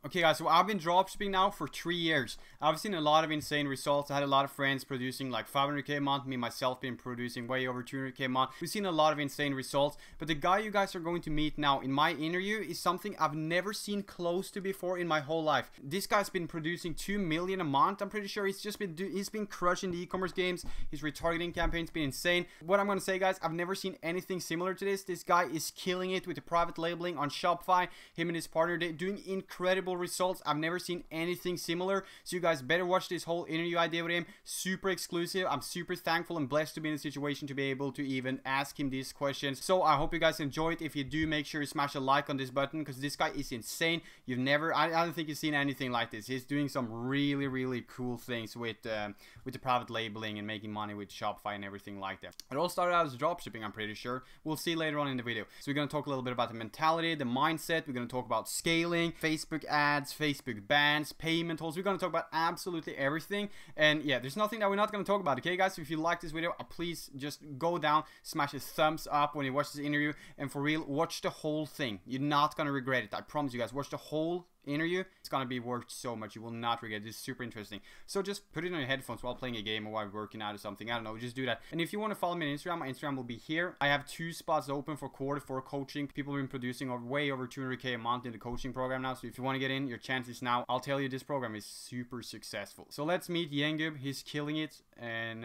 Okay guys, so I've been dropshipping now for 3 years. I've seen a lot of insane results. I had a lot of friends producing like 500k a month. Me myself been producing way over 200k a month. We've seen a lot of insane results. But the guy you guys are going to meet now in my interview is something I've never seen close to before in my whole life. This guy's been producing 2 million a month. I'm pretty sure he's been crushing the e-commerce games. His retargeting campaign's been insane. What I'm gonna say guys, I've never seen anything similar to this. This guy is killing it with the private labeling on Shopify. Him and his partner, they're doing incredible results. I've never seen anything similar, so you guys better watch this whole interview I did with him. Super exclusive. I'm super thankful and blessed to be in a situation to be able to even ask him these questions. So I hope you guys enjoyed. If you do, make sure you smash a like on this button, because this guy is insane. I don't think you've seen anything like this. He's doing some really cool things with the private labeling and making money with Shopify and everything like that. It all started out as dropshipping, I'm pretty sure. We'll see later on in the video. So we're going to talk a little bit about the mentality, the mindset. We're going to talk about scaling, Facebook ads, Facebook bans, payment holds. We're going to talk about absolutely everything. And yeah, there's nothing that we're not going to talk about. Okay guys, so if you like this video, please just go down, smash a thumbs up when you watch this interview, and for real, watch the whole thing. You're not going to regret it. I promise you guys. Watch the whole interview. It's gonna be worth so much. You will not regret it. It's super interesting. So just put it on your headphones while playing a game or while working out or something. I don't know, just do that. And if you want to follow me on Instagram, my Instagram will be here. I have 2 spots open for Q4 coaching. People have been producing way over 200k a month in the coaching program now. So if you want to get in, your chance is now. I'll tell you, this program is super successful. So let's meet Yengub. He's killing it, and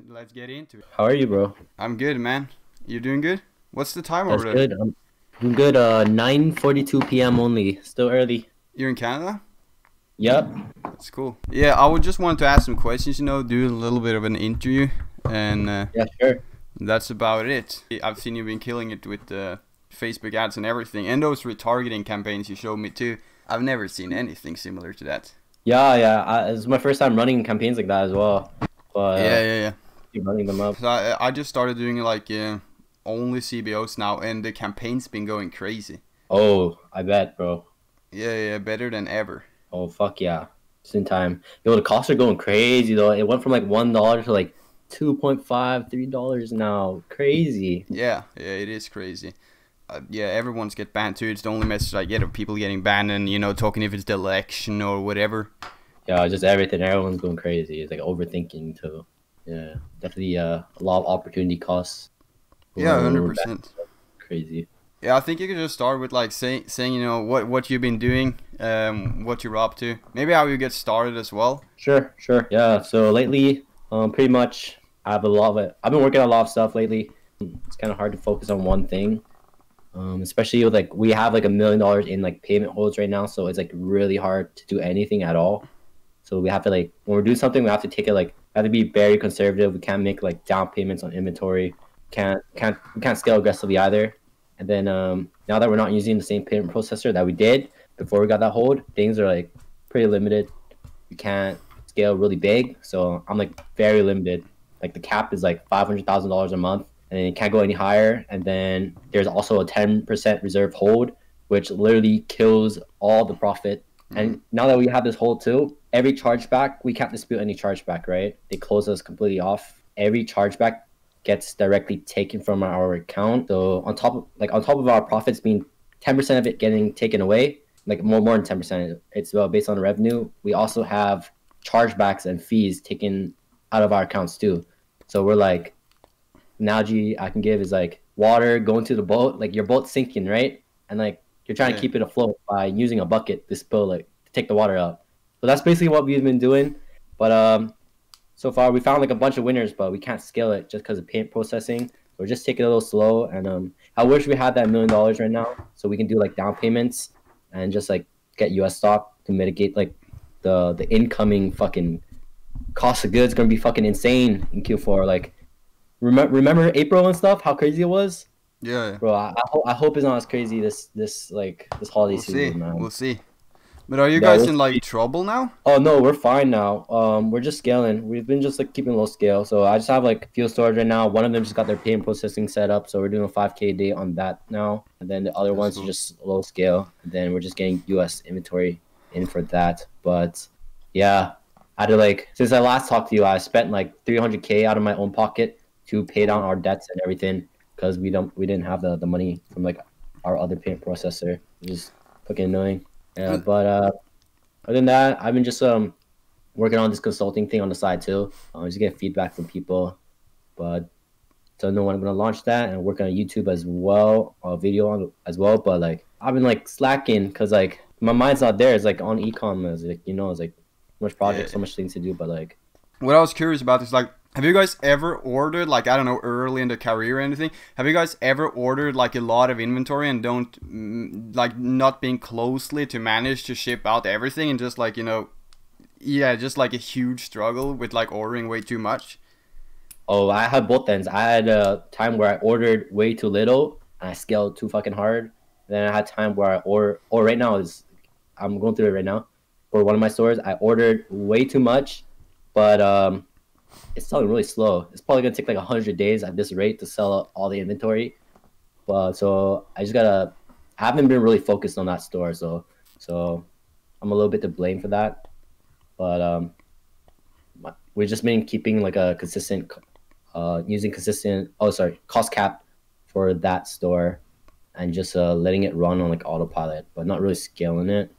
let's get into it. How are you, bro? I'm good, man. You doing good? What's the time That's over there? good. I'm good. 9:42 p.m. only. Still early. You're in Canada? Yep. That's cool. Yeah, I would just want to ask some questions, you know, do a little bit of an interview, and Yeah, sure. that's about it. I've seen you've been killing it with Facebook ads and everything, and those retargeting campaigns you showed me too. I've never seen anything similar to that. Yeah. It's my first time running campaigns like that as well. But Yeah. keep running them up. So I just started doing like only CBOs now, and the campaign's been going crazy. Oh, I bet, bro. Yeah, better than ever. Oh, fuck yeah. Just in time. Yo, the costs are going crazy though. It went from like $1 to like $2.5, $3 now. Crazy. Yeah, it is crazy. Yeah, everyone's get banned too. It's the only message I get of people getting banned, and you know, talking if it's the election or whatever. Yeah, just everything. Everyone's going crazy. It's like overthinking too. Yeah, definitely a lot of opportunity costs. Yeah, 100%. Crazy. Yeah, I think you could just start with like saying you know what you've been doing, what you're up to, maybe how you get started as well. Sure. Yeah. So lately, pretty much I've been working on a lot of stuff lately. It's kind of hard to focus on one thing, especially with like we have like $1 million in like payment holds right now, so it's like really hard to do anything at all. So we have to like when we're doing something, we have to take it like we have to be very conservative. We can't make like down payments on inventory. We can't scale aggressively either. And then now that we're not using the same payment processor that we did before we got that hold, things are like pretty limited. We can't scale really big, so I'm like very limited. Like the cap is like $500,000 a month, and then it can't go any higher. And then there's also a 10% reserve hold, which literally kills all the profit. And now that we have this hold too, every chargeback, we can't dispute any chargeback, right? They close us completely off. Every chargeback gets directly taken from our account. So on top of our profits being 10% of it getting taken away, like more than 10%, it's based on revenue. We also have chargebacks and fees taken out of our accounts too. So we're like, analogy I can give is like water going to the boat, like your boat's sinking, right? And like you're trying to keep it afloat by using a bucket to spill like to take the water out. So that's basically what we've been doing. But so far, we found like a bunch of winners, but we can't scale it just because of payment processing. We're just taking it a little slow, and I wish we had that $1 million right now, so we can do like down payments and just like get US stock to mitigate like the incoming fucking cost of goods. Gonna be fucking insane in Q4. Like, remember April and stuff? How crazy it was? Yeah. Bro, I hope it's not as crazy this holiday season, man. We'll see. But are you guys in like trouble now? Oh no, we're fine now. We're just scaling. We've been just like keeping low scale. So I just have like fuel storage right now. One of them just got their payment processing set up, so we're doing a 5K a day on that now. And then the other ones are just low scale. And then we're just getting US inventory in for that. But yeah, I had to like since I last talked to you, I spent like 300K out of my own pocket to pay down our debts and everything because we didn't have the money from like our other payment processor. It was fucking annoying. Yeah, but other than that, I've been just working on this consulting thing on the side too. Just getting feedback from people, but don't know when I'm gonna launch that, and working on YouTube as well, video on as well. But like I've been like slacking because like my mind's not there. It's like on ecom, as like it's like so much projects, so much things to do. But like what I was curious about is like, have you guys ever ordered, like, I don't know, early in the career or anything? Have you guys ever ordered like a lot of inventory and like not being closely to manage to ship out everything, and just like just like a huge struggle with like ordering way too much? Oh, I had both ends. I had a time where I ordered way too little and I scaled too fucking hard. Then I had time where right now I'm going through it right now. For one of my stores, I ordered way too much, but it's selling really slow. It's probably gonna take like 100 days at this rate to sell all the inventory. But so I haven't been really focused on that store, so I'm a little bit to blame for that. But we've just been keeping like a consistent using consistent cost cap for that store, and just letting it run on like autopilot, but not really scaling it.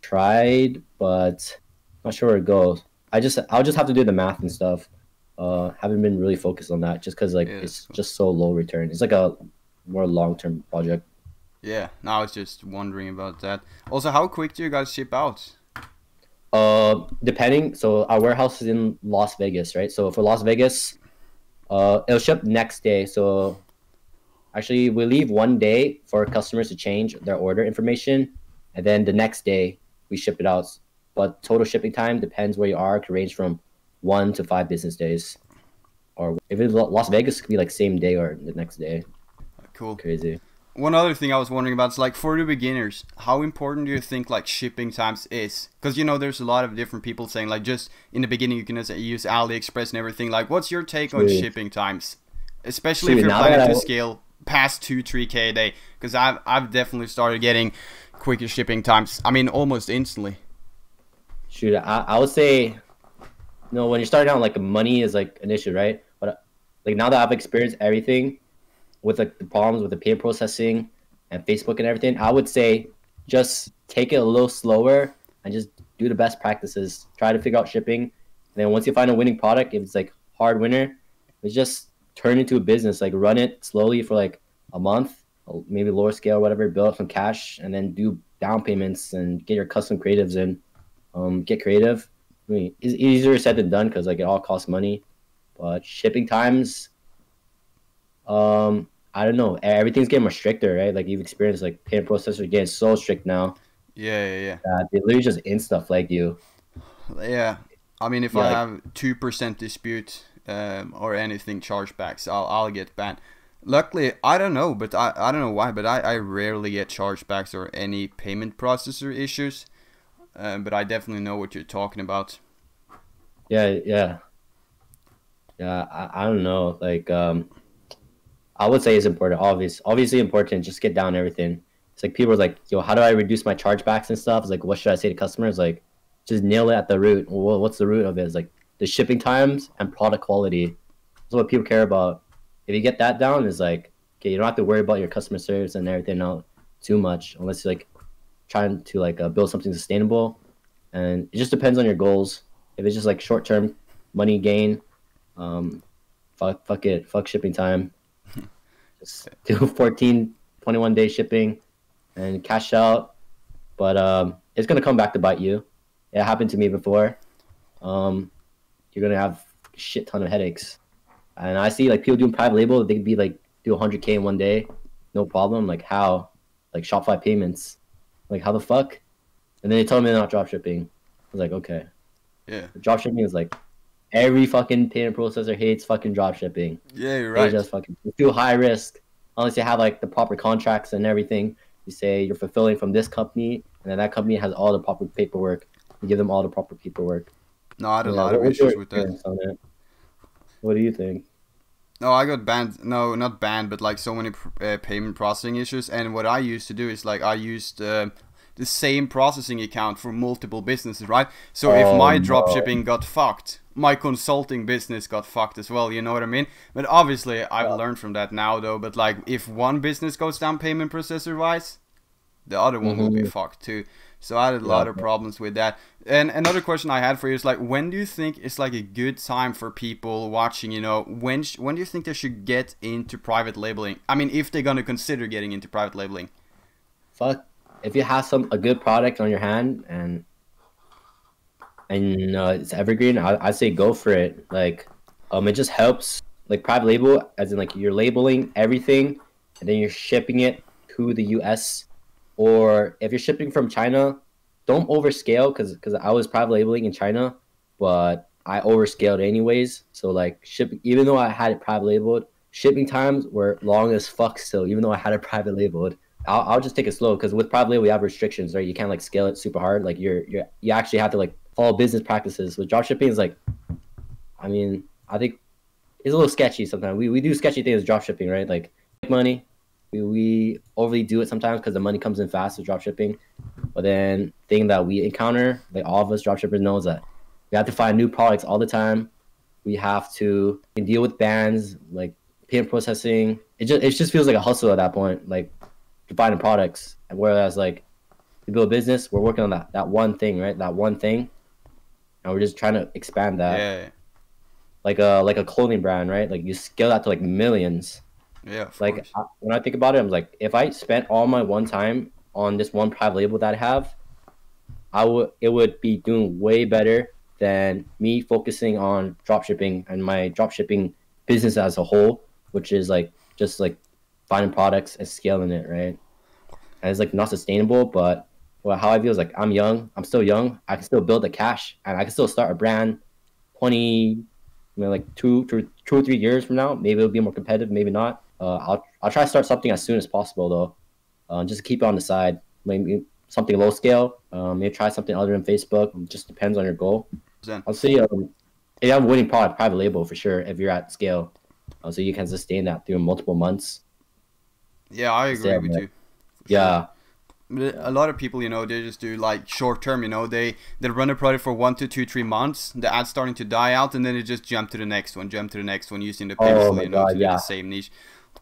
Tried, but not sure where it goes. I'll just have to do the math and stuff. Haven't been really focused on that just because like it's just so low return. It's like a more long-term project. Yeah, now I was just wondering about that. Also, how quick do you guys ship out? Depending. So our warehouse is in Las Vegas, right? So for Las Vegas, it'll ship next day. So actually, we leave one day for customers to change their order information, and then the next day we ship it out. But total shipping time depends where you are. It can range from 1 to 5 business days. Or if it's Las Vegas, it could be like same day or the next day. Cool. Crazy. One other thing I was wondering about is like, for the beginners, how important do you think like shipping times is? Because there's a lot of different people saying like, just in the beginning you can use AliExpress and everything. Like, what's your take on shipping times, especially if you're planning to scale past 2-3K a day? Because I've definitely started getting quicker shipping times. I mean, almost instantly. Shoot, I would say, when you're starting out, like money is like an issue, right? But like now that I've experienced everything with like the problems with the payment processing and Facebook and everything, I would say just take it a little slower and just do the best practices. Try to figure out shipping. And then once you find a winning product, if it's like hard winner, it's just turn into a business. Like run it slowly for like a month, maybe lower scale, whatever, build up some cash, and then do down payments and get your custom creatives in. Get creative. I mean, it's easier said than done because like it all costs money. But shipping times, I don't know. Everything's getting more stricter, right? Like you've experienced like payment processors getting so strict now. Yeah. They literally just insta flag you. Yeah. I mean, if I have 2% dispute or anything chargebacks, I'll get banned. Luckily, I don't know, but I don't know why, but I rarely get chargebacks or any payment processor issues. But I definitely know what you're talking about. Yeah. I don't know. Like, I would say it's important. Obviously important. Just get down everything. It's like people are like, yo, how do I reduce my chargebacks and stuff? It's like, what should I say to customers? Like, just nail it at the root. Well, what's the root of it? It's like the shipping times and product quality. That's what people care about. If you get that down, it's like, okay, you don't have to worry about your customer service and everything out too much, unless you're like trying to like build something sustainable. And it just depends on your goals. If it's just like short-term money gain, fuck it, fuck shipping time. Just do 14, 21 day shipping and cash out. But it's gonna come back to bite you. It happened to me before. You're gonna have a shit ton of headaches. And I see like people doing private label, they could be like do 100K in one day, no problem. Like how? Like Shopify payments. Like how the fuck? And then they tell me they're not dropshipping. I was like, okay. Yeah. Dropshipping is like every fucking payment processor hates fucking dropshipping. Yeah, you're right. They just fucking feel high risk unless you have like the proper contracts and everything. You say you're fulfilling from this company, and then that company has all the proper paperwork. You give them all the proper paperwork. No, I had a lot of issues with that. What do you think? No, I got banned. No, not banned, but like so many payment processing issues. And what I used to do is like I used the same processing account for multiple businesses, right? So if my dropshipping got fucked, my consulting business got fucked as well. You know what I mean? But obviously, I've learned from that now, though. But like, if one business goes down payment processor wise, the other one will be Mm-hmm. fucked too. So I had a Yeah. lot of problems with that. And another question I had for you is like, when do you think is like a good time for people watching? You know, when do you think they should get into private labeling? I mean, if they're gonna consider getting into private labeling. Fuck. If you have a good product on your hand and it's evergreen, I say go for it. Like, it just helps. Like private label, as in like you're labeling everything, and then you're shipping it to the U.S. Or if you're shipping from China, don't overscale because I was private labeling in China, but I overscaled anyways. So like shipping, even though I had it private labeled, shipping times were long as fuck still. Even though I had it private labeled, I'll just take it slow because with private label we have restrictions, right? You can't like scale it super hard. Like you actually have to like follow business practices. With dropshipping is like, I mean, I think it's a little sketchy sometimes. We do sketchy things with dropshipping, right? Like make money. We overly do it sometimes because the money comes in fast with dropshipping. But then thing that we encounter, like all of us dropshippers know, is that we have to find new products all the time. We have to deal with bans, like payment processing. It just feels like a hustle at that point, like finding products. Whereas like to build a business, we're working on that one thing, right? That one thing, and we're just trying to expand that. Yeah. Like a clothing brand, right? Like you scale that to like millions. Yeah, of Like course. when I think about it, I'm like, if I spent all my one time on this one private label that I have, it would be doing way better than me focusing on dropshipping and my dropshipping business as a whole, which is like just like finding products and scaling it, right? And it's like not sustainable, but well, how I feel is like I'm still young, I can still build the cash and I can still start a brand 20, like 2 or 3 years from now. Maybe it'll be more competitive, maybe not. I'll try to start something as soon as possible though. Just keep it on the side. Maybe something low scale. Maybe try something other than Facebook. It just depends on your goal. Then. I'll say if you have a winning product, private label for sure. If you're at scale, so you can sustain that through multiple months. Yeah, I agree with you. Yeah. But a lot of people, you know, they just do like short term. You know, they run a product for 1 to 2, 3 months. The ad's starting to die out, and then they just jump to the next one, using the pixel, you know, to do the same niche.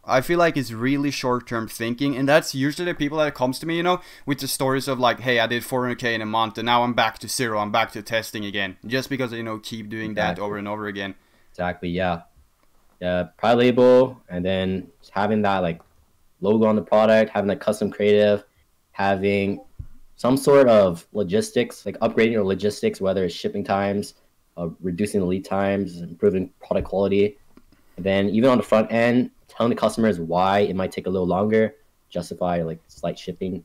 I feel like it's really short-term thinking, and that's usually the people that comes to me, you know, with the stories of like, hey, I did 400K in a month, and now I'm back to zero. I'm back to testing again, just because you know keep doing that over and over again. Exactly. Yeah. Yeah. Private label, and then having that like logo on the product, having that custom creative, having some sort of logistics, like upgrading your logistics, whether it's shipping times, reducing the lead times, improving product quality, and then even on the front end, telling the customers why it might take a little longer, justify like slight shipping.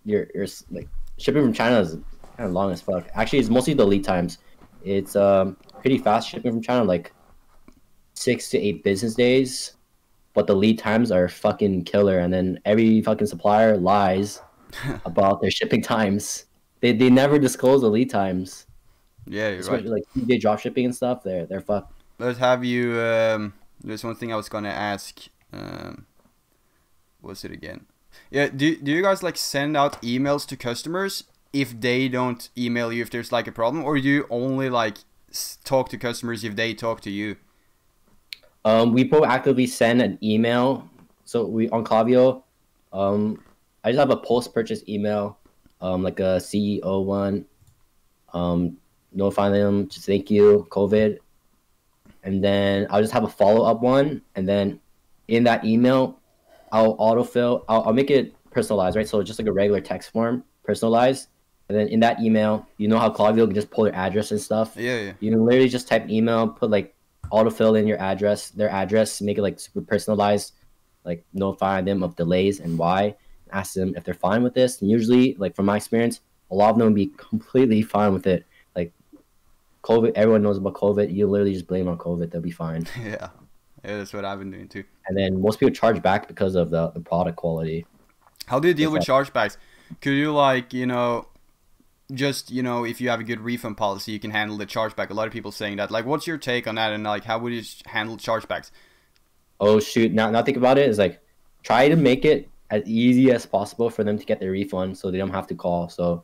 You're like shipping from China is kind of long as fuck. Actually, it's mostly the lead times. It's pretty fast shipping from China, like 6 to 8 business days, but the lead times are fucking killer. And then every fucking supplier lies about their shipping times. They never disclose the lead times. Yeah, you're especially right. like CJ drop shipping and stuff. They're fucked. But have you? There's one thing I was gonna ask. What's it again? Yeah. Do you guys like send out emails to customers if they don't email you if there's like a problem, or do you only like talk to customers if they talk to you? We proactively send an email. So we on Clavio, I just have a post purchase email, like a CEO one, notifying them just thank you COVID, and then I'll just have a follow up one, and then in that email, I'll autofill. I'll make it personalized, right? So just like a regular text form, personalized, and then in that email, you know how Clavio can just pull their address and stuff. Yeah, yeah. You can literally just type an email, put like autofill in your address, their address, make it like super personalized, like notify them of delays and why, ask them if they're fine with this. And usually, like from my experience, a lot of them will be completely fine with it. Like COVID, everyone knows about COVID. You literally just blame on COVID, they'll be fine. Yeah, that's what I've been doing too. And then most people charge back because of the product quality. How do you deal with chargebacks? Could you like, you know, just, you know, if you have a good refund policy, you can handle the chargeback. A lot of people saying that. Like, what's your take on that? And like, how would you handle chargebacks? Oh shoot! Now think about it. Is like try to make it as easy as possible for them to get their refund, so they don't have to call. So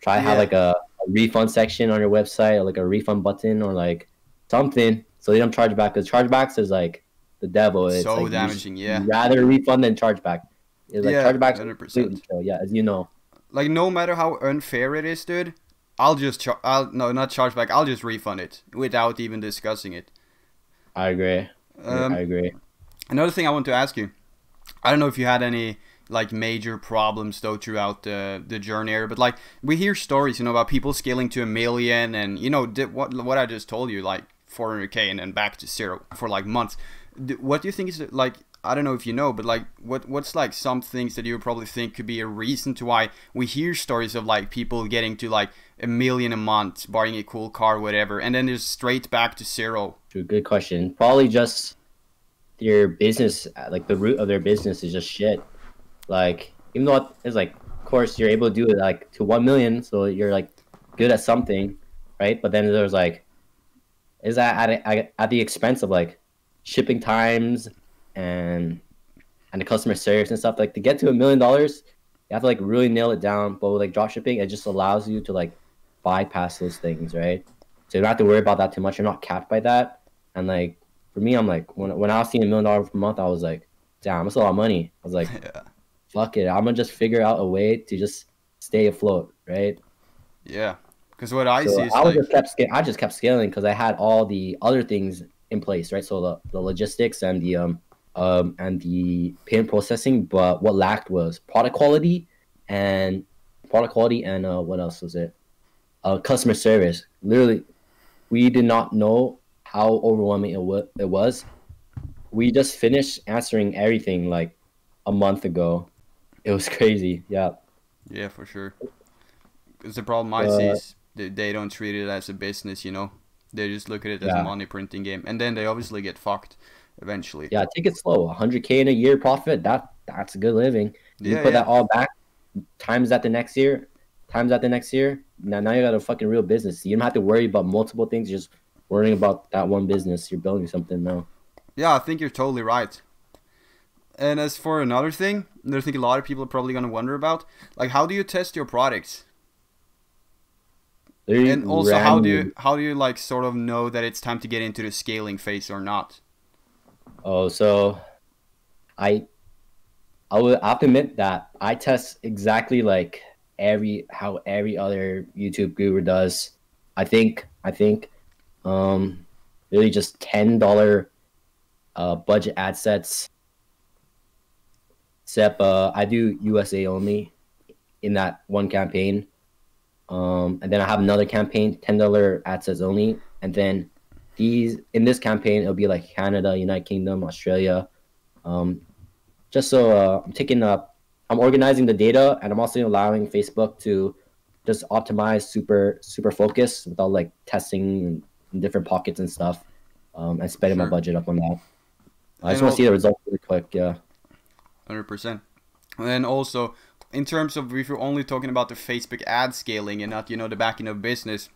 try to have like a refund section on your website, or like a refund button, or like something, so they don't charge back. Because chargebacks is like the devil. It's So like damaging. Yeah. rather refund than chargeback. It's like Yeah, chargebacks are completely 100%. chill. Yeah, as you know. Like no matter how unfair it is, dude, I'll just I'll no not charge back. I'll just refund it without even discussing it. I agree. I Um, agree. Another thing I want to ask you. I don't know if you had any like major problems though throughout the journey here, but like we hear stories, about people scaling to 1 million, and what I just told you, like 400K and then back to zero for like months. What do you think is like? I don't know if you know, but like what's like some things that you would probably think could be a reason to why we hear stories of like people getting to like 1 million a month, buying a cool car, whatever, and then just straight back to zero. Good question. Probably just their business, like the root of their business is just shit. Like, even though it's like, of course, you're able to do it like to 1 million, so you're like good at something, right? But then there's like, is that at the expense of like shipping times and the customer service and stuff? Like, to get to $1 million, you have to like really nail it down. But with like dropshipping, it just allows you to like bypass those things, right? So you don't have to worry about that too much. You're not capped by that. And like for me, I'm like when I was seeing $1 million per month, I was like, damn, that's a lot of money. I was like, Yeah. fuck it, I'm gonna just figure out a way to just stay afloat, right? Yeah. Because what I So see is like, I just kept scaling because I had all the other things in place, right? So the logistics and the payment processing, but what lacked was and what else was it? Customer service. Literally, we did not know how overwhelming it was. We just finished answering everything like a month ago. It was crazy. Yeah. yeah, for sure. Because the problem I see is they don't treat it as a business, They just look at it as a Yeah. money printing game, and then they obviously get fucked eventually. Yeah, take it slow. 100K in a year profit. That's a good living. You Yeah, put yeah. that all back, times that the next year, Now you got a fucking real business. You don't have to worry about multiple things. You're just worrying about that one business. You're building something now. Yeah, I think you're totally right. And as for another thing that I think a lot of people are probably gonna wonder about, like how do you test your products? Very And also random. how do you like sort of know that it's time to get into the scaling phase or not? Oh, so I I will have to admit that I test exactly like how every other YouTube guru does. I think um really just $10 budget ad sets. Except I do USA only in that one campaign. And then I have another campaign, $10 ad sets only. And then in this campaign it'll be like Canada, United Kingdom, Australia. Just so I'm organizing the data, and I'm also allowing Facebook to just optimize super focus without like testing in different pockets and stuff, and spending my Sure. budget up on that. I just And want to see the results really quick. Yeah. 100%. And then also, in terms of if you're only talking about the Facebook ad scaling and not, the back end of business,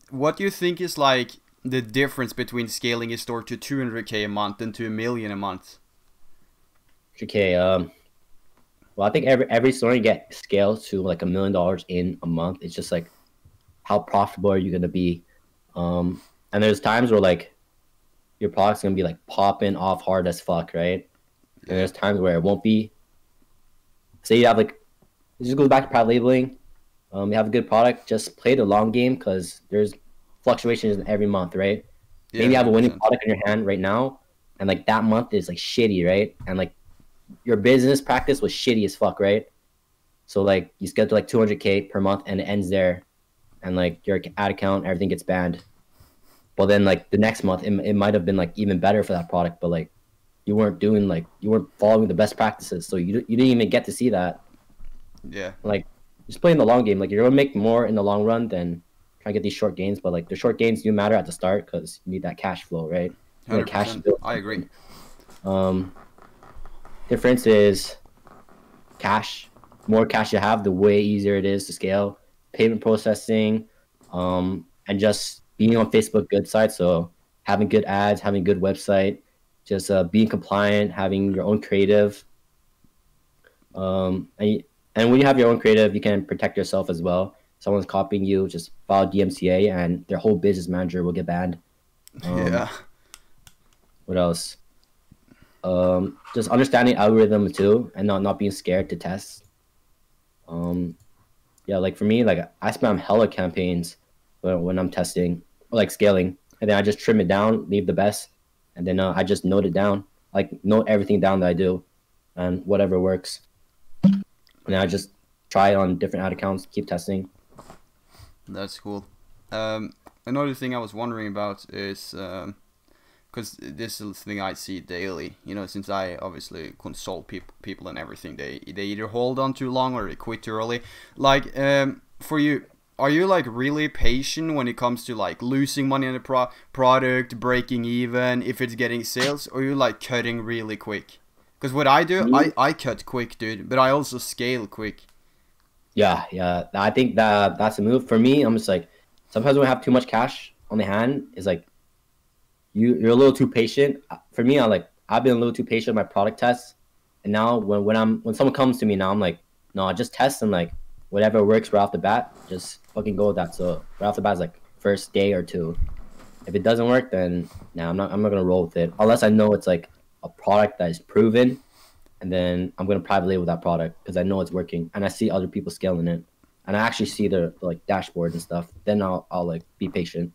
what do you think is like the difference between scaling a store to 200K a month and to 1 million a month? Okay. Well, I think every store you get scaled to like $1 million in a month. It's just like how profitable are you gonna be? And there's times where like your product's gonna be like popping off hard as fuck, right? And there's times where it won't be. Say you have like, it just goes back to private labeling. You have a good product, just play the long game because there's fluctuations in every month, right? Yeah, Maybe you have a winning 100%. product in your hand right now, and like that month is like shitty, right? And like your business practice was shitty as fuck, right? So like you scale to like 200K per month and it ends there, and like your ad account, everything gets banned. Well, then like the next month, it might have been like even better for that product, but like you weren't following the best practices, so you didn't even get to see that. Yeah. Like just playing the long game. Like you're gonna make more in the long run than try to get these short gains, but like the short gains do matter at the start because you need that cash flow, right? You need cash to 100%. build I agree. something. Difference is cash. More cash you have, the way easier it is to scale. Payment processing, and just being on Facebook good side. So having good ads, having good website, just being compliant, having your own creative. And when you have your own creative, you can protect yourself as well. Someone's copying you, just file DMCA, and their whole business manager will get banned. Yeah. What else? Just understanding algorithm too, and not being scared to test. Yeah, like for me, like I spam hella campaigns when I'm testing or like scaling, and then I just trim it down, leave the best, and then I just note it down, like note everything down that I do, and whatever works. And then I just try it on different ad accounts, keep testing. That's cool. Another thing I was wondering about is because this is the thing I see daily. You know, since I obviously consult people and everything, they either hold on too long or they quit too early. Like, for you, are you like really patient when it comes to like losing money on the product, breaking even, if it's getting sales, or are you like cutting really quick? Because what I do, I cut quick, dude, but I also scale quick. Yeah, I think that's a move for me. I'm just like, sometimes when I have too much cash on the hand, it's like you're a little too patient. For me, I've been a little too patient with my product tests, and now when someone comes to me now, I'm like, no, I just test and like whatever works right off the bat, just fucking go with that. So right off the bat is like first day or two. If it doesn't work, then no, I'm not gonna roll with it unless I know it's like a product that is proven, and then I'm gonna private label that product because I know it's working and I see other people scaling it, and I actually see the like dashboard and stuff. Then I'll like be patient.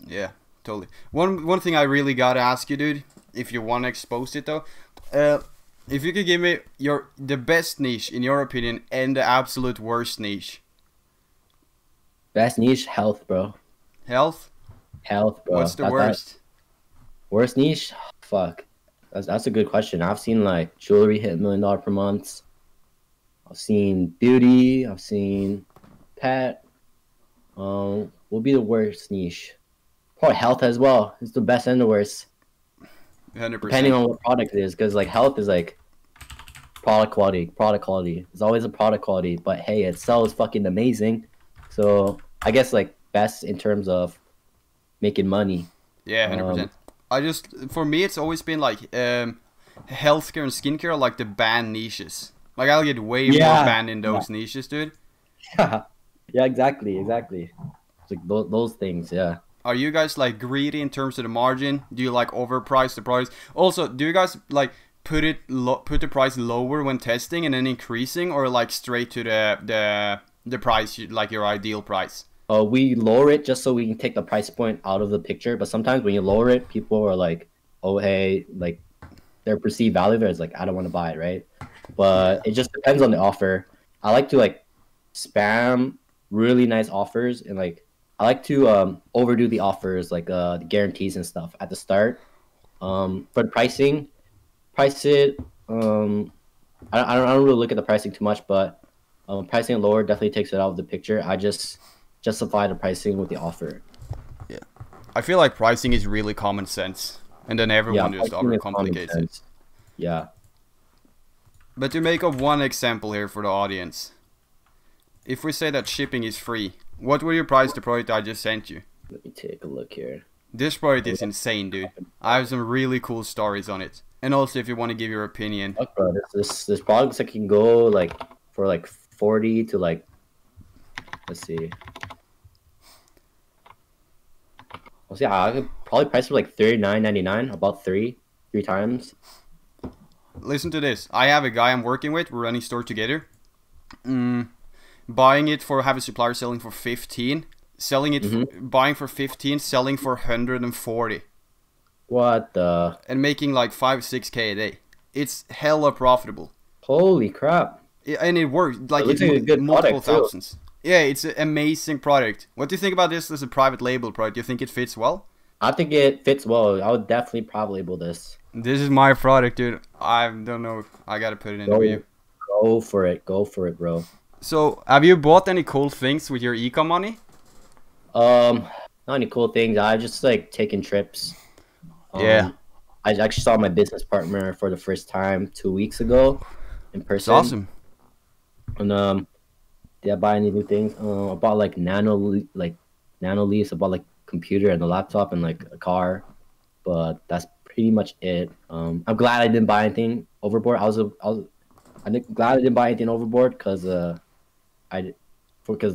Yeah, totally. One thing I really gotta ask you, dude, if you want to expose it though, if you could give me the best niche in your opinion and the absolute worst niche. Best niche, health, bro. Health, bro. What's the worst? Worst niche? Fuck. That's a good question. I've seen like jewelry hit $1 million per month. I've seen beauty. I've seen pet. Will be the worst niche. Probably health as well. It's the best and the worst. 100%. Depending on what product it is, because like health is like product quality. It's always a product quality, but hey, it sells fucking amazing. So I guess like best in terms of making money. Yeah, 100%. For me, it's always been like healthcare and skincare are like the banned niches. Like I'll get way more banned in those niches, dude. Yeah, exactly. It's like those things, yeah. Are you guys like greedy in terms of the margin? Do you like overprice the price? Also, do you guys like put the price lower when testing and then increasing, or like straight to the price, like your ideal price? We lower it just so we can take the price point out of the picture. But sometimes when you lower it, people are like, "Oh, hey," like their perceived value there is like, "I don't want to buy it," right? But it just depends on the offer. I like to like spam really nice offers, and like I like to overdo the offers, like the guarantees and stuff at the start. For the pricing, price it. I don't really look at the pricing too much, but pricing it lower definitely takes it out of the picture. I just justify the pricing with the offer. Yeah, I feel like pricing is really common sense, and then everyone just overcomplicates it. Yeah. But to make up one example here for the audience, if we say that shipping is free, what will you price the product I just sent you? Let me take a look here. This product is insane, dude. I have some really cool stories on it. And also, if you want to give your opinion. Look, bro, this product that can go like for like 40 to like, let's see. Well, yeah, I could probably price it for like $39.99, about three times. Listen to this. I have a guy I'm working with. We're running store together. Buying it for, have a supplier selling for 15, selling it, buying for 15, selling for 140. What the? And making like 5-6K a day. It's hella profitable. Holy crap! And it works like it's a good multiple thousands. Too. Yeah, it's an amazing product. What do you think about this as a private label product? Do you think it fits well? I think it fits well. I would definitely private label this. This is my product, dude. I don't know. I gotta put it in the review. Go for it, bro. So, have you bought any cool things with your Ecom money? Not any cool things. I just like taking trips. Yeah. I actually saw my business partner for the first time 2 weeks ago in person. That's awesome. And did I buy any new things? I bought like nano leaves. I bought like computer and a laptop and like a car, but that's pretty much it. I'm glad I didn't buy anything overboard. I'm glad I didn't buy anything overboard because the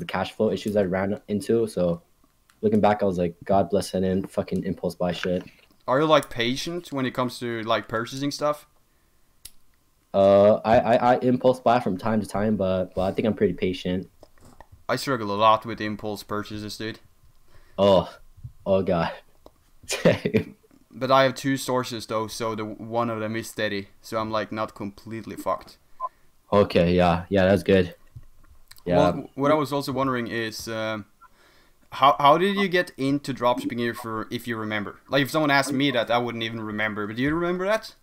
cash flow issues I ran into. So looking back, I was like, God bless, I didn't fucking impulse buy shit. Are you like patient when it comes to like purchasing stuff? I impulse buy from time to time, but I think I'm pretty patient. I struggle a lot with impulse purchases, dude. Oh, oh god. But I have two sources though, so the one of them is steady, so I'm like not completely fucked. Okay, yeah, that's good. Yeah. Well, what I was also wondering is, how did you get into dropshipping if you remember? Like if someone asked me that, I wouldn't even remember. But do you remember that?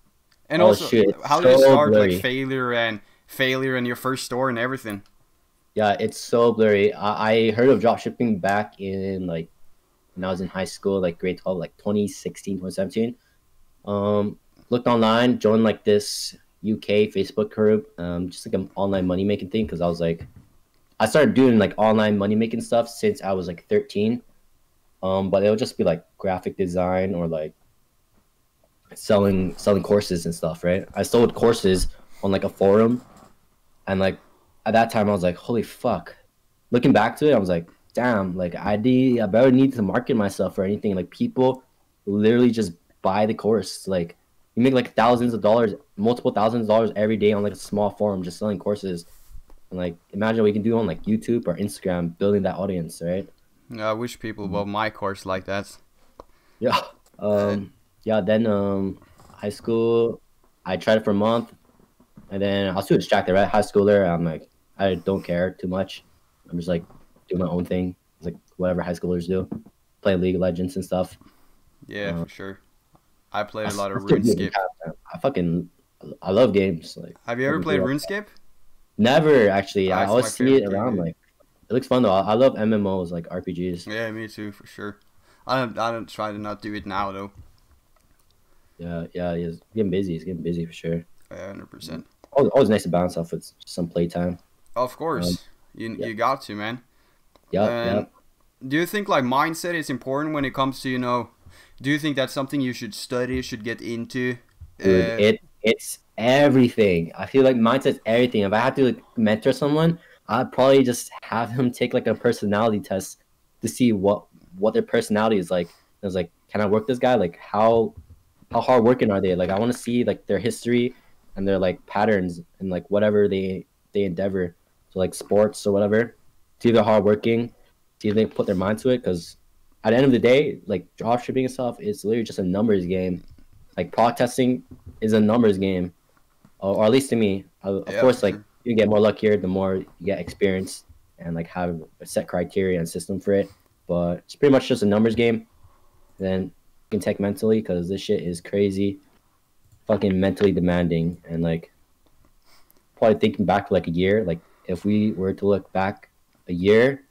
And also, shit, how did you start blurry. like failure and your first store and everything? Yeah, it's so blurry. I heard of dropshipping back in like when I was in high school, like grade 12, like 2016, 2017. Looked online, joined like this UK Facebook group, just like an online money making thing, because I was like, I started doing like online money making stuff since I was like 13. But it'll just be like graphic design or like selling courses and stuff, right? I sold courses on like a forum, and like at that time I was like, holy fuck. Looking back to it, I was like, damn, like I barely need to market myself or anything. Like people literally just buy the course. Like you make like thousands of dollars, multiple thousands of dollars every day on like a small forum just selling courses. And like imagine what you can do on like YouTube or Instagram, building that audience, right? Yeah, I wish people bought my course like that. Yeah. Yeah, then high school, I tried it for a month, and then I was too distracted, right? High schooler, I'm like, I don't care too much. I'm just like doing my own thing. It's like whatever high schoolers do, play League of Legends and stuff. Yeah, for sure. I played a lot of RuneScape. I love games. Like, have you ever played RuneScape? Never, actually. I That's always my see it favorite around. game, Like, it looks fun though. I love MMOs, like RPGs. Yeah, me too, for sure. I don't try to not do it now though. Yeah, it's getting busy. It's getting busy for sure. 100%. Always nice to balance off with some playtime. Of course, you got to, man. Yeah. Do you think like mindset is important when it comes to do you think that's something you should study, should get into? Dude, it's everything. I feel like mindset's everything. If I had to like mentor someone, I'd probably just have him take like a personality test to see what their personality is like. I was like, can I work this guy? Like how hardworking are they? Like I want to see like their history and their like patterns and like whatever they endeavor. So like sports or whatever. See if they're hardworking. See if they put their mind to it. Because at the end of the day, like dropshipping and stuff, it's literally just a numbers game. Like product testing is a numbers game, or at least to me. Of course, like you get more luckier the more you get experience and like have a set criteria and system for it. But it's pretty much just a numbers game. Then you can take mentally, because this shit is crazy, fucking mentally demanding. And like probably thinking back like a year, like if we were to look back a year,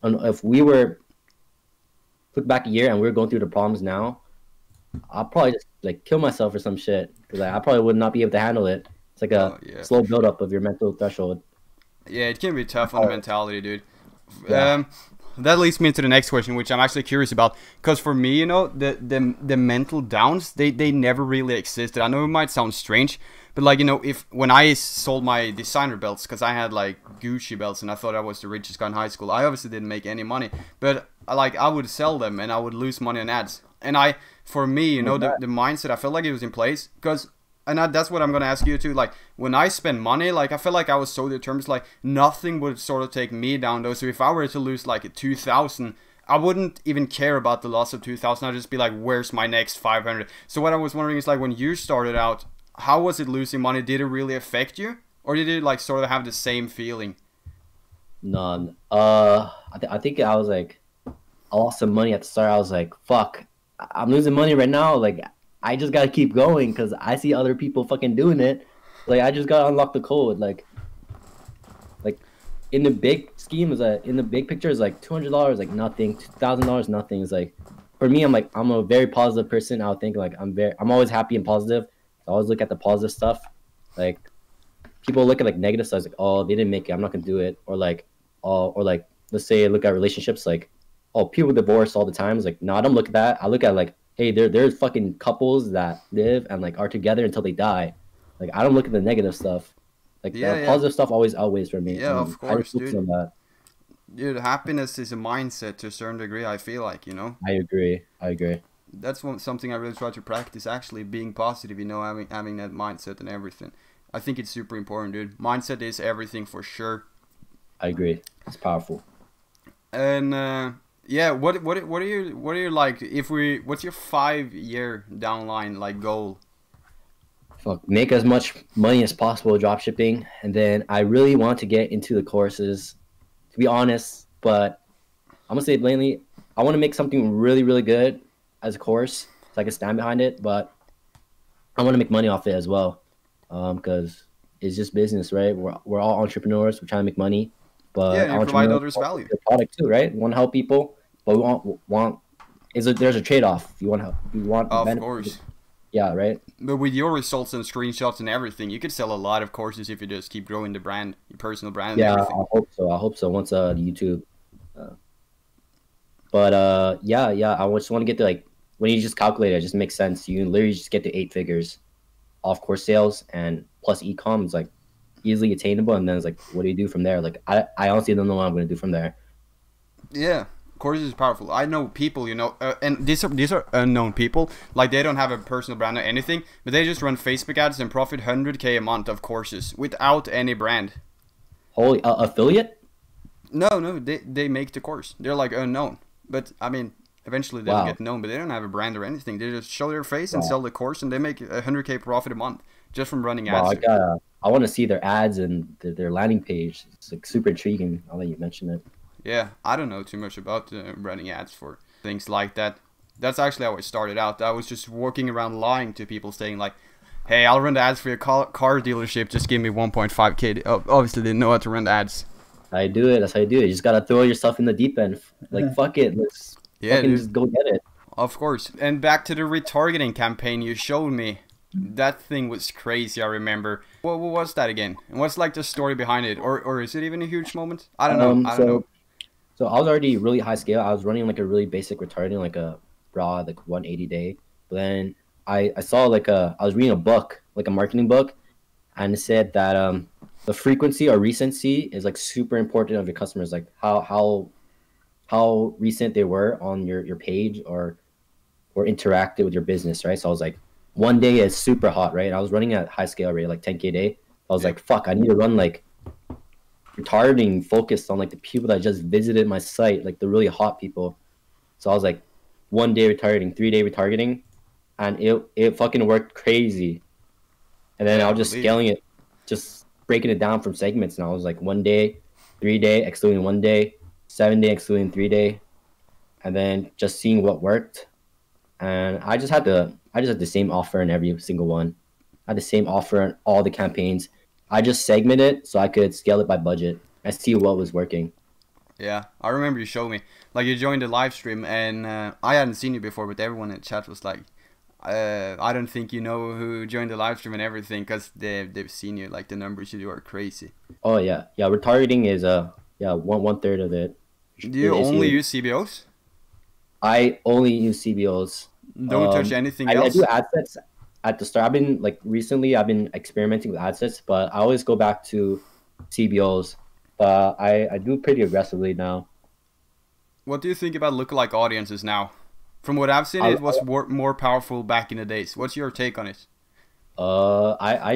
if we were look back a year and we were going through the problems now, I'll probably just like kill myself or some shit, because I probably would not be able to handle it. It's like a slow buildup of your mental threshold. Yeah, it can be tough on the mentality, dude. Yeah. That leads me into the next question, which I'm actually curious about. Because for me, the mental downs, they never really existed. I know it might sound strange, but like, when I sold my designer belts, because I had like Gucci belts and I thought I was the richest guy in high school, I obviously didn't make any money. But like I would sell them and I would lose money on ads. And for me, the mindset, I felt like it was in place. That's what I'm going to ask you too. Like, when I spend money, like, I felt like I was so determined, like, nothing would sort of take me down, though. So if I were to lose, like, 2,000, I wouldn't even care about the loss of 2,000. I'd just be like, where's my next 500? So what I was wondering is, like, when you started out, how was it losing money? Did it really affect you? Or did it, like, sort of have the same feeling? None. I think I was like, I lost some money at the start. I was like, fuck, I'm losing money right now. Like, I just gotta keep going because I see other people fucking doing it. Like, I just gotta unlock the code. Like in the big scheme, in the big picture, is like $200, like nothing. $2,000, nothing. Is like, for me, I'm a very positive person. I would think like I'm always happy and positive. I always look at the positive stuff. Like, people look at like negative stuff, like, oh, they didn't make it, I'm not gonna do it. Or like, let's say I look at relationships, like, oh, people divorce all the time. It's like, no, I don't look at that. I look at like, hey, there's fucking couples that live and like are together until they die. Like, I don't look at the negative stuff. Like, the positive stuff always outweighs for me. Yeah, of course, dude. On that. Dude, happiness is a mindset to a certain degree, I feel like, I agree. That's something I really try to practice, actually, being positive, you know, having that mindset and everything. I think it's super important, dude. Mindset is everything for sure. I agree. It's powerful. And yeah, what are your like, what's your 5-year downline like goal? Fuck, make as much money as possible dropshipping, and then I really want to get into the courses, to be honest. But I'm gonna say plainly, I want to make something really, really good as a course, so I can stand behind it. But I want to make money off it as well, because it's just business, right? We're all entrepreneurs. We're trying to make money, but Yeah, and provide others value. The product too, right? We want to help people, but there's a trade-off. You want help. You want of course. Yeah, right. But with your results and screenshots and everything, you could sell a lot of courses if you just keep growing the brand, your personal brand. Yeah, and everything. I hope so. Once YouTube. Yeah. I just want to get to, like, when you just calculate it, it just makes sense. You can literally just get to 8 figures off course sales and plus ecom is like easily attainable. And then it's like, what do you do from there? Like, I honestly don't know what I'm gonna do from there. Yeah. Courses is powerful. I know people, you know, and these are unknown people. Like, they don't have a personal brand or anything, but they just run Facebook ads and profit 100K a month of courses without any brand. Holy affiliate? No, they make the course. They're like unknown, but I mean, eventually they'll get known. But they don't have a brand or anything. They just show their face and sell the course, and they make 100K profit a month just from running ads. I want to see their ads and their landing page. It's like super intriguing. I'll let you mention it. Yeah, I don't know too much about running ads for things like that. That's actually how I started out. I was just walking around lying to people, saying like, hey, I'll run the ads for your car dealership. Just give me 1.5K. Obviously, didn't know how to run the ads. I do it. That's how you do it. You just got to throw yourself in the deep end. Like, fuck it. Let's just go get it. Of course. And back to the retargeting campaign you showed me. That thing was crazy, I remember. What was that again? And what's like the story behind it? Or is it even a huge moment? I don't know. I don't know. So I was already really high scale. I was running like a really basic retargeting, like a broad, like 180 day. But then I saw I was reading a book, like a marketing book, and it said that the frequency or recency is like super important of your customers, like how recent they were on your page or interacted with your business, right? So I was like, one day is super hot, right? And I was running at high scale rate, like 10K a day. I was like, fuck, I need to run like retargeting focused on like the people that just visited my site, like the really hot people. So I was like, 1 day retargeting, 3-day retargeting, and it fucking worked crazy. And then I was just scaling it, just breaking it down from segments. And I was like, 1 day, 3-day, excluding 1 day, 7-day, excluding 3-day, and then just seeing what worked. And I just had the same offer in every single one. I had the same offer in all the campaigns. I just segmented it so I could scale it by budget and see what was working. Yeah, I remember you showed me. Like, you joined the live stream, and I hadn't seen you before, but everyone in the chat was like, I don't think you know who joined the live stream and everything, because they've seen you. Like, the numbers you do are crazy. Oh, yeah. Yeah, retargeting is one third of it. Do you only use CBOs? I only use CBOs. Don't touch anything else? I do ad sets at the start. Recently I've been experimenting with ad sets, but I always go back to CBOs. But I do pretty aggressively now. What do you think about lookalike audiences now? From what I've seen, it was more powerful back in the days. What's your take on it? I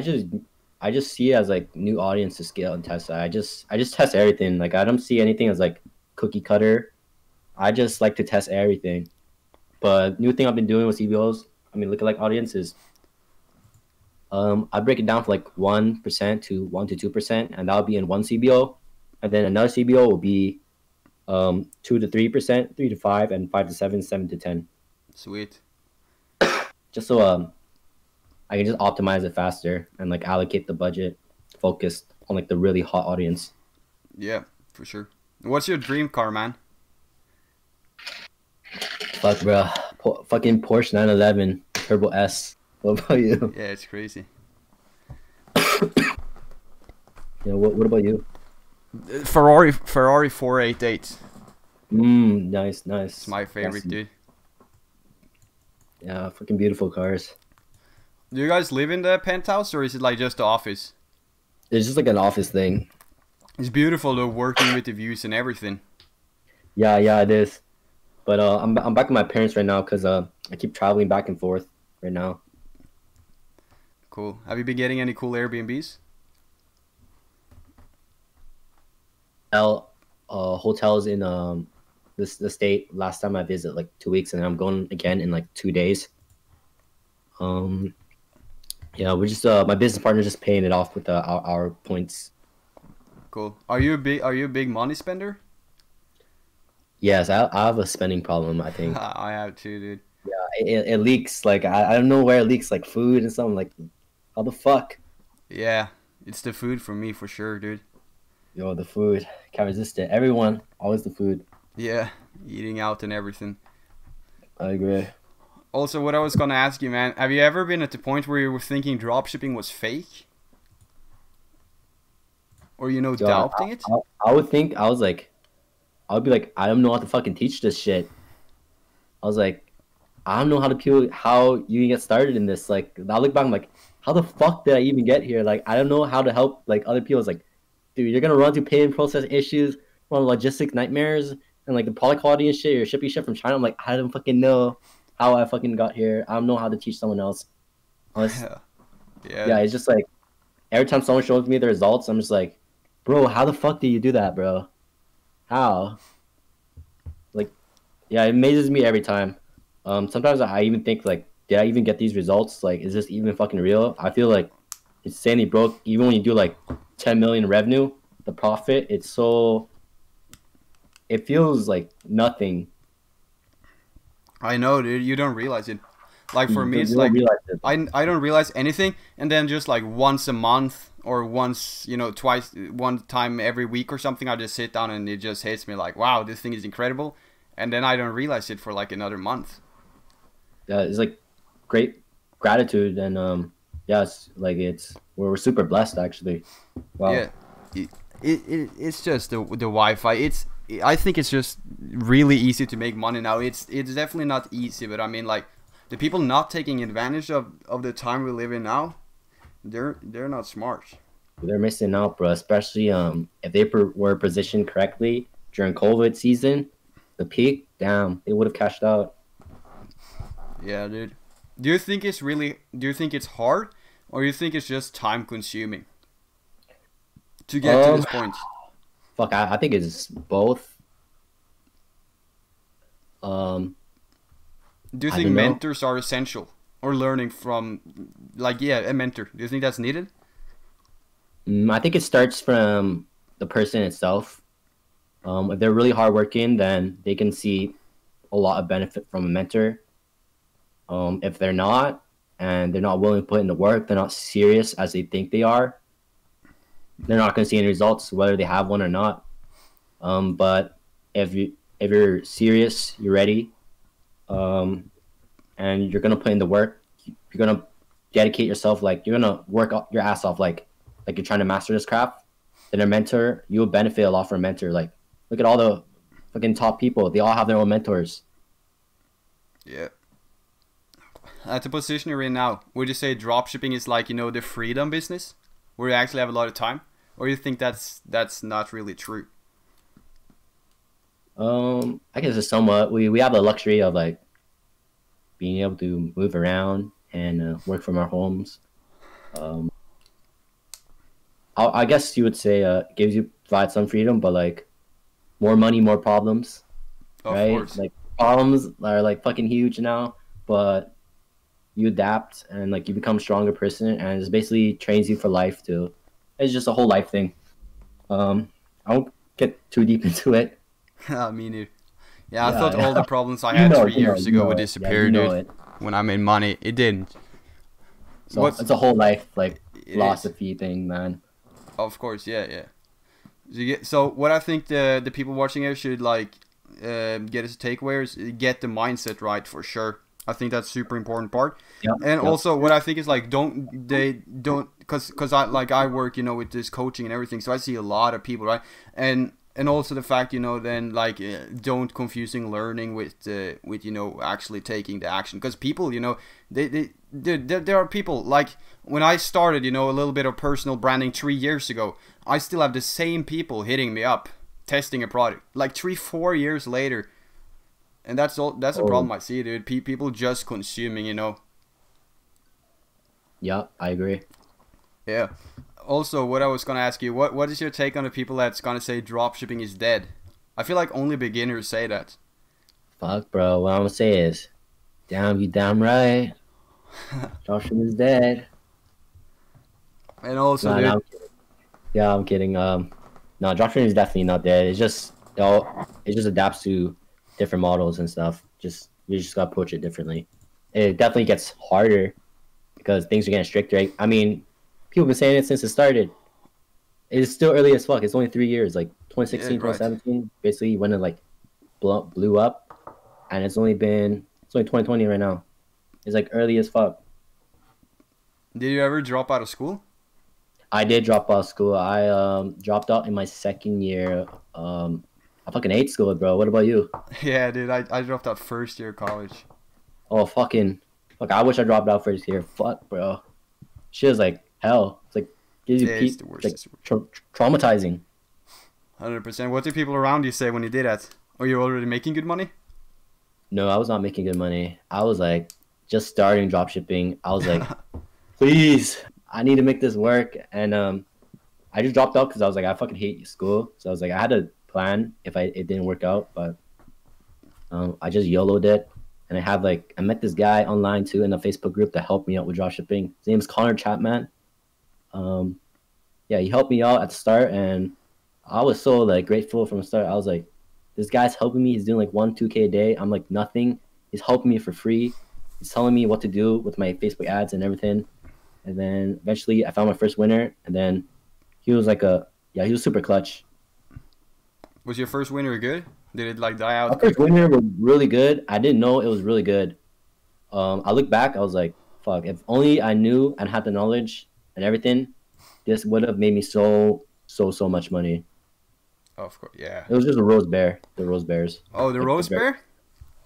just see it as like new audience to scale and test. I just test everything. Like, I don't see anything as like cookie cutter. I just like to test everything. But new thing I've been doing with CBOs, lookalike audiences, I break it down for like 1% to 1 to 2%, and that'll be in one CBO, and then another CBO will be 2 to 3%, 3 to 5, and 5 to 7, 7 to 10. Sweet. Just so I can just optimize it faster and like allocate the budget focused on like the really hot audience. Yeah, for sure. What's your dream car, man? Fuck, bro. Fucking Porsche 911 Turbo S. What about you? Yeah, it's crazy. Yeah, what about you? Ferrari 488. Nice. It's my favorite, dude. Yeah, fucking beautiful cars. Do you guys live in the penthouse, or is it like just the office? It's just like an office thing. It's beautiful though, working with the views and everything. Yeah, it is. But I'm back with my parents right now because I keep traveling back and forth right now. Cool. Have you been getting any cool Airbnbs? Hotels in the state. Last time I visited like 2 weeks, and I'm going again in like 2 days. Um, yeah, we're just my business partner just paying it off with our points. Cool. Are you a big money spender? Yes, I have a spending problem. I think I have too, dude. it leaks. Like I don't know where it leaks. Like food and something. Like how the fuck? Yeah, it's the food for me for sure, dude. Yo, the food can't resist it. Everyone always the food. Yeah, eating out and everything. I agree. Also, what I was gonna ask you, man, have you ever been at the point where you were thinking dropshipping was fake? Or, Yo, doubting it? I would think I was like I would be like I don't know how to fucking teach this shit. I was like I don't know how you get started in this. Like I look back, I'm like, how the fuck did I even get here? Like I don't know how to help like other people. It's like, dude, you're gonna run through payment process issues, run logistic nightmares, and like the product quality and shit. You're shipping shit from China. I'm like, I don't fucking know how I fucking got here. I don't know how to teach someone else. Yeah. Yeah, it's just like every time someone shows me the results, I'm just like, bro, how the fuck do you do that, bro? How? Like, yeah, it amazes me every time. Sometimes I even think like, did I even get these results? Like, is this even fucking real? I feel like it's insanely broke. Even when you do like 10 million revenue, the profit, it feels like nothing. I know, dude. You don't realize it. Like for me, You it's don't like realize it. I don't realize anything, and then just like once a month or once, twice, one time every week or something, I just sit down and it just hits me like, wow, this thing is incredible, and then I don't realize it for like another month. Yeah, it's like great gratitude and yeah, we're super blessed actually. Wow. Yeah, it's just the Wi-Fi. I think it's just really easy to make money now. It's definitely not easy, but I mean like the people not taking advantage of the time we live in now, they're not smart. They're missing out, bro. Especially if they were positioned correctly during COVID season, the peak, damn, they would have cashed out. Yeah, dude. Do you think it's hard, or you think it's just time consuming to get to this point? Fuck, I think it's both. Um, Do you I think don't know. mentors are essential, or learning from, like, yeah, a mentor? Do you think that's needed? I think it starts from the person itself. If they're really hardworking, then they can see a lot of benefit from a mentor. If they're not, and they're not willing to put in the work, they're not serious as they think they are, they're not going to see any results, whether they have one or not. But if you're serious, you're ready, and you're going to put in the work, you're going to dedicate yourself, like you're going to work your ass off, like you're trying to master this craft, then a mentor, you'll benefit a lot from a mentor. Like, look at all the fucking top people. They all have their own mentors. Yeah. At the position you're in now, would you say dropshipping is like, the freedom business, where you actually have a lot of time? Or you think that's not really true? I guess it's somewhat. We have the luxury of like being able to move around and work from our homes. I guess you would say provides some freedom, but like more money, more problems, Of right? course. Like problems are like fucking huge now, but you adapt and like you become a stronger person, and it basically trains you for life too. It's just a whole life thing. I won't get too deep into it. Me neither. Yeah, I thought Yeah. all the problems I had 3 years ago would it. disappear, Yeah, you know dude. it. When I made money, it didn't. So it's a whole life like It is. philosophy thing, man. Of course, yeah. So what I think the people watching here should like get as a takeaway is get the mindset right for sure. I think that's super important part. Yeah. And also what I think is like because I work with this coaching and everything, so I see a lot of people, right? And also the fact then like don't confusing learning with actually taking the action, because people there are people like when I started a little bit of personal branding 3 years ago, I still have the same people hitting me up testing a product like 3-4 years later. And that's all. That's a Oh, problem I see, dude. People just consuming, you know. yeah, I agree. Yeah. Also, what I was gonna ask you, what is your take on the people that's gonna say dropshipping is dead? I feel like only beginners say that. Fuck, bro. What I'm gonna say is, damn, you damn right. Dropshipping is dead. And also, Nah, nah, dude, yeah, I'm kidding. No, dropshipping is definitely not dead. It's just it just adapts to different models and stuff. Just you just gotta approach it differently. It definitely gets harder because things are getting stricter. I mean, people have been saying it since it started. It's still early as fuck. It's only 3 years, like yeah, 2016, right. 2017, basically when it like blew up, and it's only 2020 right now. It's like early as fuck. Did you ever drop out of school? I did drop out of school. I dropped out in my second year. I fucking hate school, bro. What about you? Yeah, dude, I dropped out first year of college. Oh fucking fuck! I wish I dropped out first year. Fuck, bro. Shit is like hell. It's like gives you Yeah, it's the worst. like It's the worst. traumatizing. 100%. What do people around you say when you did that? Are you already making good money? No, I was not making good money. I was like just starting dropshipping. I was like, please, I need to make this work. And I just dropped out because I was like, I fucking hate school. So I was like, I had a plan if it didn't work out, but I just YOLO'd it. And I met this guy online too in a Facebook group that helped me out with dropshipping. His name is Connor Chapman. Um, yeah, he helped me out at the start, and I was so like grateful from the start. I was like, this guy's helping me. He's doing like 2K a day. I'm like nothing. He's helping me for free. He's telling me what to do with my Facebook ads and everything. And then eventually I found my first winner. And then he was he was super clutch. Was your first winter good? Did it like die My out first quickly? winner was really good. I didn't know it was really good. I look back, I was like, fuck, if only I knew and had the knowledge and everything, this would have made me so much money. Oh, of course, yeah. It was just a rose bear, the rose bears. Oh, the Like the rose bear. bear?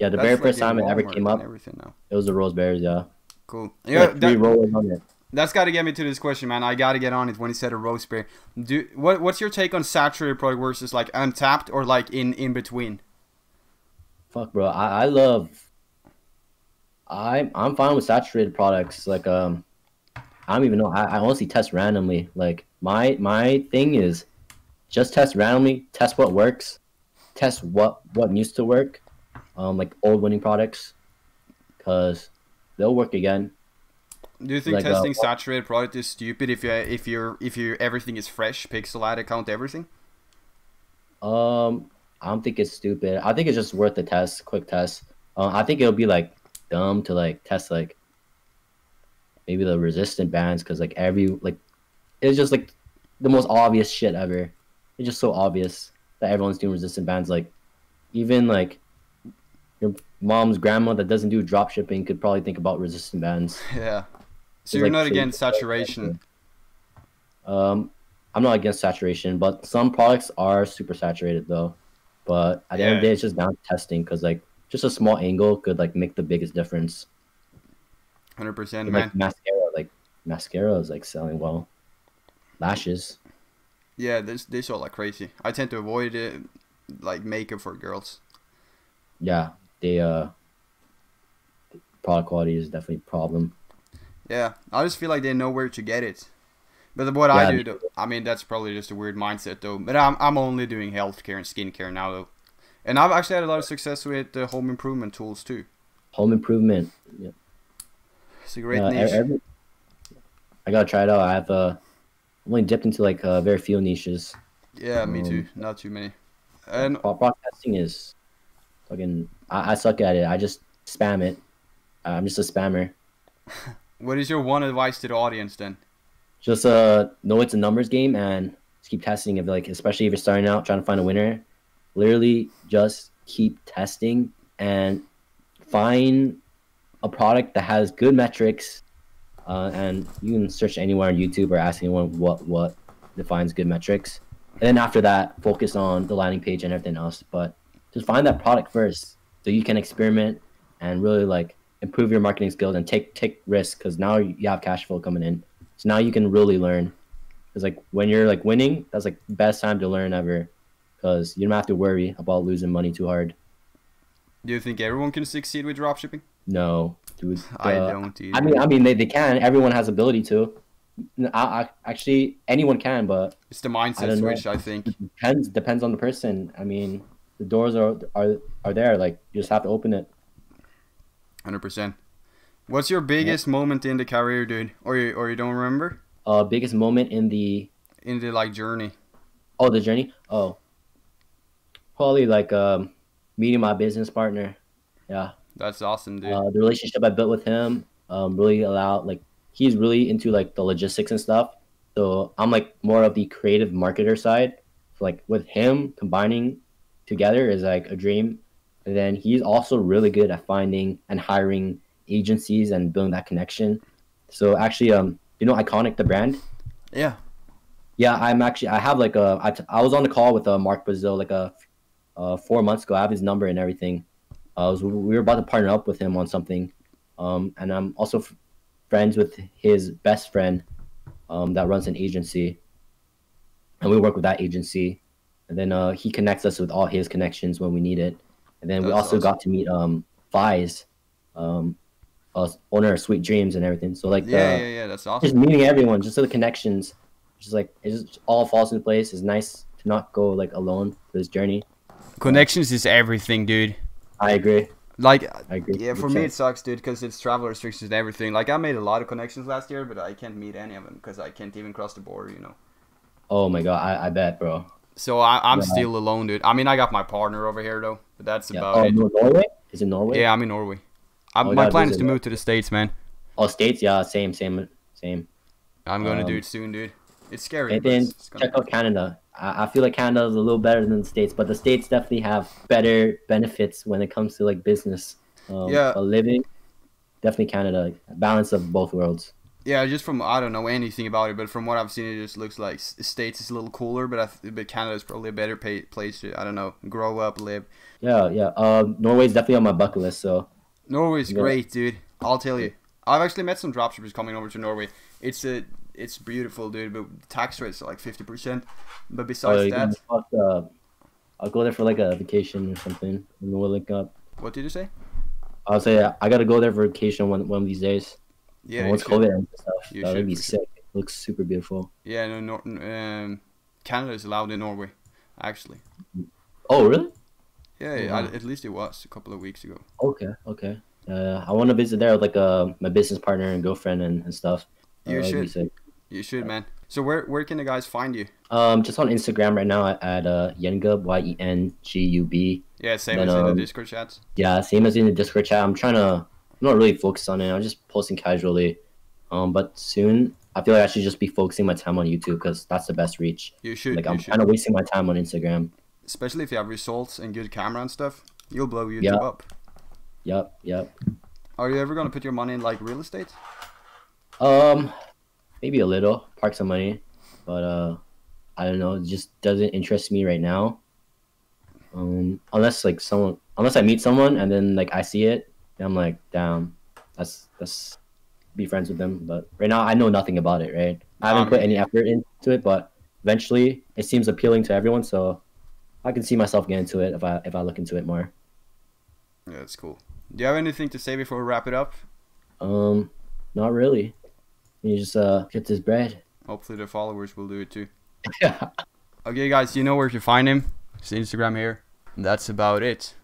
Yeah, the very That's like first in time it ever Walmart came and up, everything now. it was the rose bears, yeah. Cool. There Yeah, were, like three rollers on it. that's got to get me to this question, man. I got to get on it when he said a roast beer. What's your take on saturated product versus like untapped or like in between? Fuck, bro. I'm fine with saturated products. Like I don't even know. I honestly test randomly. Like my thing is just test randomly, test what works, test what needs to work. Like old winning products, cause they'll work again. Do you think Like testing saturated product is stupid if your everything is fresh, pixel ad account everything? I don't think it's stupid. I think it's just worth the test, quick test. I think it'll be like dumb to like test like maybe the resistant bands because like it's just like the most obvious shit ever. It's just so obvious that everyone's doing resistant bands. Like even like your mom's grandma that doesn't do drop shipping could probably think about resistant bands. Yeah. So It's you're like not so against saturation. I'm not against saturation, but some products are super saturated though. But at the end of Yeah. the day, it's just down to testing because like just a small angle could like make the biggest difference. 100%, And, man. like mascara is like selling well. Lashes, Yeah, this all like crazy. I tend to avoid it, like makeup for girls. yeah, they product quality is definitely a problem. Yeah, I just feel like they know where to get it. But what I Yeah, do, though, I mean, that's probably just a weird mindset, though. But I'm only doing healthcare and skincare now, though. And I've actually had a lot of success with home improvement tools, too. home improvement. Yeah, It's a great niche. I gotta try it out. I've only dipped into like very few niches. Yeah, me too. Um, Not too many. And product testing is fucking. I suck at it. I just spam it. I'm just a spammer. what is your one advice to the audience, then? Just know it's a numbers game and just keep testing it. Like especially if you're starting out trying to find a winner, literally just keep testing and find a product that has good metrics. And you can search anywhere on YouTube or ask anyone what defines good metrics. And then after that, focus on the landing page and everything else. But just find that product first so you can experiment and really like improve your marketing skills and take risks because now you have cash flow coming in. So now you can really learn. Because like when you're like winning, that's like the best time to learn ever. Because you don't have to worry about losing money too hard. Do you think everyone can succeed with dropshipping? No, dude. I don't either. I mean, they can. Everyone has ability to. Actually, anyone can, but It's the mindset switch, I think. Depends on the person. I mean, the doors are there. Like, you just have to open it. 100%. What's your biggest moment in the career, dude? Or you don't remember? Biggest moment in the like journey. Oh, the journey. Oh, probably like meeting my business partner. Yeah. That's awesome, dude. The relationship I built with him really allowed, like, he's really into like the logistics and stuff. So I'm like more of the creative marketer side. So, like, with him combining together is like a dream. And then he's also really good at finding and hiring agencies and building that connection. So actually, you know, Iconic, the brand. Yeah. Yeah, I have like I was on the call with Mark Brazil like 4 months ago. I have his number and everything. We were about to partner up with him on something, and I'm also friends with his best friend, that runs an agency, and we work with that agency, and then he connects us with all his connections when we need it, and then we also got to meet Fies, owner of Sweet Dreams and everything. So like yeah, that's awesome. Just meeting everyone, just so the connections, just like it just all falls into place. It's nice to not go like alone for this journey. Connections is everything, dude. I agree. Like, I agree. yeah, for me it sucks, dude, because it's travel restrictions and everything. Like, I made a lot of connections last year, but I can't meet any of them because I can't even cross the border, you know. Oh my god, I bet, bro. So I'm still alone, dude. I mean, I got my partner over here though, but that's about it. Norway? Is it Norway? Yeah, I'm in Norway. My plan is to move to the States, man. Oh, States? Yeah, same. I'm gonna do it soon, dude. It's scary. And then check out Canada. I feel like Canada is a little better than the States, but the States definitely have better benefits when it comes to like business, living. Definitely Canada, balance of both worlds. Yeah, just from, I don't know anything about it, but from what I've seen, it just looks like States is a little cooler, but Canada is probably a better place to, I don't know, grow up, live. Yeah. Norway's definitely on my bucket list, so. Norway's great, dude. I'll tell you. I've actually met some dropshippers coming over to Norway. It's beautiful, dude, but tax rates are like 50%. But besides that, I'll go there for like a vacation or something, and we'll link up. What did you say? I'll say I gotta go there for vacation one of these days. Yeah, once COVID and stuff, that'd be sick. It looks super beautiful. Yeah, Canada is allowed in Norway, actually. Oh, really? Yeah, at least it was a couple of weeks ago. Okay. I want to visit there with like my business partner and girlfriend and stuff. You should, man. So where can the guys find you? Just on Instagram right now at Yengub, Yengub. Yeah, same as in the Discord chats. Yeah, same as in the Discord chat. I'm not really focused on it. I'm just posting casually. But soon I feel like I should just be focusing my time on YouTube because that's the best reach. You should. Like I'm kind of wasting my time on Instagram. Especially if you have results and good camera and stuff, you'll blow YouTube up. Yep. Are you ever gonna put your money in like real estate? Maybe a little, park some money, but I don't know. It just doesn't interest me right now. Unless I meet someone and then like I see it, and I'm like, damn, that's be friends with them. But right now I know nothing about it. Right, I haven't put any effort into it, but eventually it seems appealing to everyone, so I can see myself getting into it if I look into it more. Yeah, that's cool. Do you have anything to say before we wrap it up? Not really. You just get this bread. Hopefully the followers will do it too. Yeah. Okay, guys, you know where to find him. It's Instagram here. And that's about it.